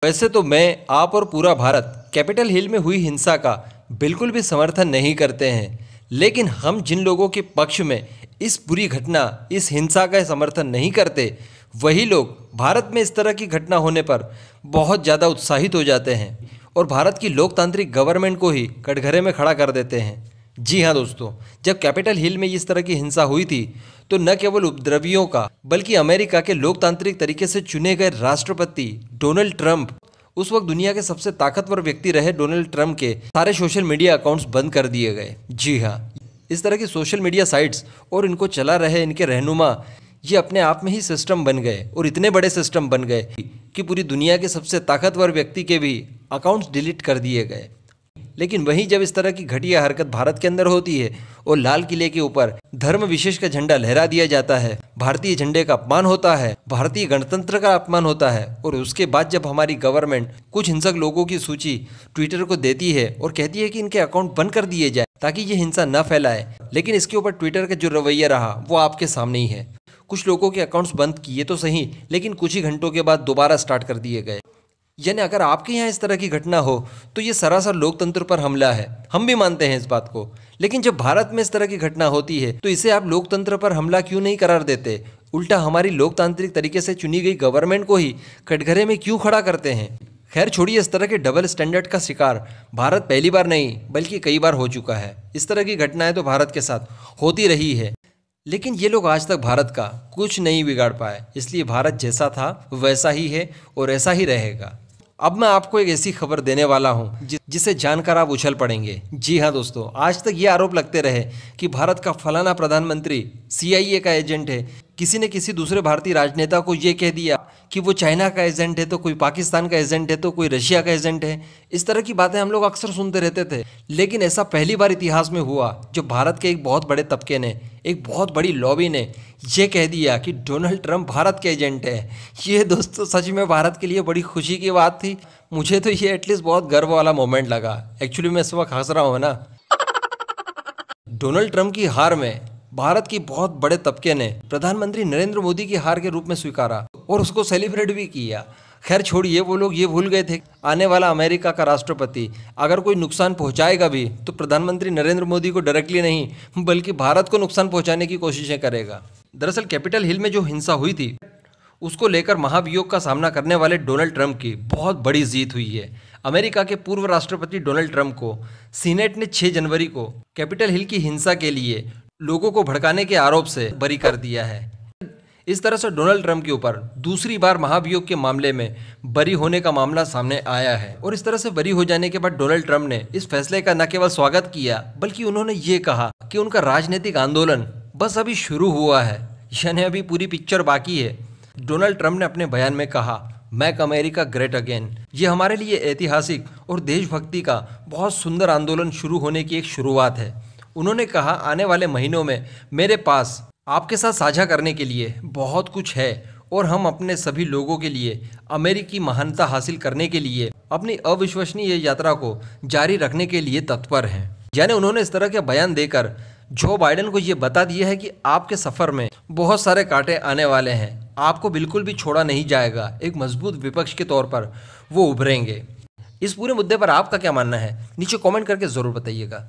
वैसे तो मैं, आप और पूरा भारत कैपिटल हिल में हुई हिंसा का बिल्कुल भी समर्थन नहीं करते हैं, लेकिन हम जिन लोगों के पक्ष में इस बुरी घटना, इस हिंसा का समर्थन नहीं करते, वही लोग भारत में इस तरह की घटना होने पर बहुत ज़्यादा उत्साहित हो जाते हैं और भारत की लोकतांत्रिक गवर्नमेंट को ही कटघरे में खड़ा कर देते हैं। जी हाँ दोस्तों, जब कैपिटल हिल में इस तरह की हिंसा हुई थी तो न केवल उपद्रवियों का बल्कि अमेरिका के लोकतांत्रिक तरीके से चुने गए राष्ट्रपति डोनाल्ड ट्रंप, उस वक्त दुनिया के सबसे ताकतवर व्यक्ति रहे डोनाल्ड ट्रंप के सारे सोशल मीडिया अकाउंट्स बंद कर दिए गए। जी हाँ, इस तरह की सोशल मीडिया साइट्स और इनको चला रहे इनके रहनुमा, ये अपने आप में ही सिस्टम बन गए और इतने बड़े सिस्टम बन गए कि पूरी दुनिया के सबसे ताकतवर व्यक्ति के भी अकाउंट्स डिलीट कर दिए गए। लेकिन वहीं जब इस तरह की घटिया हरकत भारत के अंदर होती है और लाल किले के ऊपर धर्म विशेष का झंडा लहरा दिया जाता है, भारतीय झंडे का अपमान होता है, भारतीय गणतंत्र का अपमान होता है, और उसके बाद जब हमारी गवर्नमेंट कुछ हिंसक लोगों की सूची ट्विटर को देती है और कहती है कि इनके अकाउंट बंद कर दिए जाए ताकि ये हिंसा न फैलाए, लेकिन इसके ऊपर ट्विटर का जो रवैया रहा वो आपके सामने ही है। कुछ लोगों के अकाउंट्स बंद किए तो सही, लेकिन कुछ ही घंटों के बाद दोबारा स्टार्ट कर दिए गए। यानी अगर आपके यहाँ इस तरह की घटना हो तो ये सरासर लोकतंत्र पर हमला है, हम भी मानते हैं इस बात को। लेकिन जब भारत में इस तरह की घटना होती है तो इसे आप लोकतंत्र पर हमला क्यों नहीं करार देते, उल्टा हमारी लोकतांत्रिक तरीके से चुनी गई गवर्नमेंट को ही कटघरे में क्यों खड़ा करते हैं। खैर छोड़िए, इस तरह के डबल स्टैंडर्ड का शिकार भारत पहली बार नहीं बल्कि कई बार हो चुका है। इस तरह की घटनाएं तो भारत के साथ होती रही है, लेकिन ये लोग आज तक भारत का कुछ नहीं बिगाड़ पाए। इसलिए भारत जैसा था वैसा ही है और ऐसा ही रहेगा। अब मैं आपको एक ऐसी खबर देने वाला हूं जिसे जानकर आप उछल पड़ेंगे। जी हाँ दोस्तों, आज तक ये आरोप लगते रहे कि भारत का फलाना प्रधानमंत्री CIA का एजेंट है, किसी ने किसी दूसरे भारतीय राजनेता को ये कह दिया कि वो चाइना का एजेंट है, तो कोई पाकिस्तान का एजेंट है, तो कोई रशिया का एजेंट है। इस तरह की बातें हम लोग अक्सर सुनते रहते थे, लेकिन ऐसा पहली बार इतिहास में हुआ जब भारत के एक बहुत बड़े तबके ने, एक बहुत बड़ी लॉबी ने ये कह दिया कि डोनाल्ड ट्रंप भारत के एजेंट है। ये दोस्तों सच में भारत के लिए बड़ी खुशी की बात थी। मुझे तो ये एटलीस्ट बहुत गर्व वाला मोमेंट लगा। एक्चुअली मैं इस वक्त हंस रहा हूँ ना। डोनाल्ड ट्रंप की हार में भारत की बहुत बड़े तबके ने प्रधानमंत्री नरेंद्र मोदी की हार के रूप में स्वीकारा और उसको सेलिब्रेट भी किया। खैर छोड़िए, वो लोग ये भूल गए थे आने वाला अमेरिका का राष्ट्रपति अगर कोई नुकसान पहुंचाएगा भी तो प्रधानमंत्री नरेंद्र मोदी को डायरेक्टली नहीं बल्कि भारत को नुकसान पहुंचाने की कोशिशें करेगा। दरअसल कैपिटल हिल में जो हिंसा हुई थी उसको लेकर महाभियोग का सामना करने वाले डोनाल्ड ट्रंप की बहुत बड़ी जीत हुई है। अमेरिका के पूर्व राष्ट्रपति डोनाल्ड ट्रंप को सीनेट ने 6 जनवरी को कैपिटल हिल की हिंसा के लिए लोगों को भड़काने के आरोप से बरी कर दिया है। इस तरह से डोनाल्ड ट्रंप के ऊपर दूसरी बार महाभियोग के मामले में बरी होने का मामला सामने आया है। और इस तरह से बरी हो जाने के बाद डोनाल्ड ट्रंप ने इस फैसले का न केवल स्वागत किया बल्कि उन्होंने ये कहा कि उनका राजनीतिक आंदोलन बस अभी शुरू हुआ है, यानी अभी पूरी पिक्चर बाकी है। डोनाल्ड ट्रंप ने अपने बयान में कहा, मेक अमेरिका ग्रेट अगेन। ये हमारे लिए ऐतिहासिक और देशभक्ति का बहुत सुंदर आंदोलन शुरू होने की एक शुरुआत है। उन्होंने कहा, आने वाले महीनों में मेरे पास आपके साथ साझा करने के लिए बहुत कुछ है और हम अपने सभी लोगों के लिए अमेरिकी महानता हासिल करने के लिए अपनी अविश्वसनीय यात्रा को जारी रखने के लिए तत्पर हैं। यानी उन्होंने इस तरह के बयान देकर जो बाइडेन को ये बता दिया है कि आपके सफ़र में बहुत सारे कांटे आने वाले हैं, आपको बिल्कुल भी छोड़ा नहीं जाएगा। एक मजबूत विपक्ष के तौर पर वो उभरेंगे। इस पूरे मुद्दे पर आपका क्या मानना है, नीचे कमेंट करके ज़रूर बताइएगा।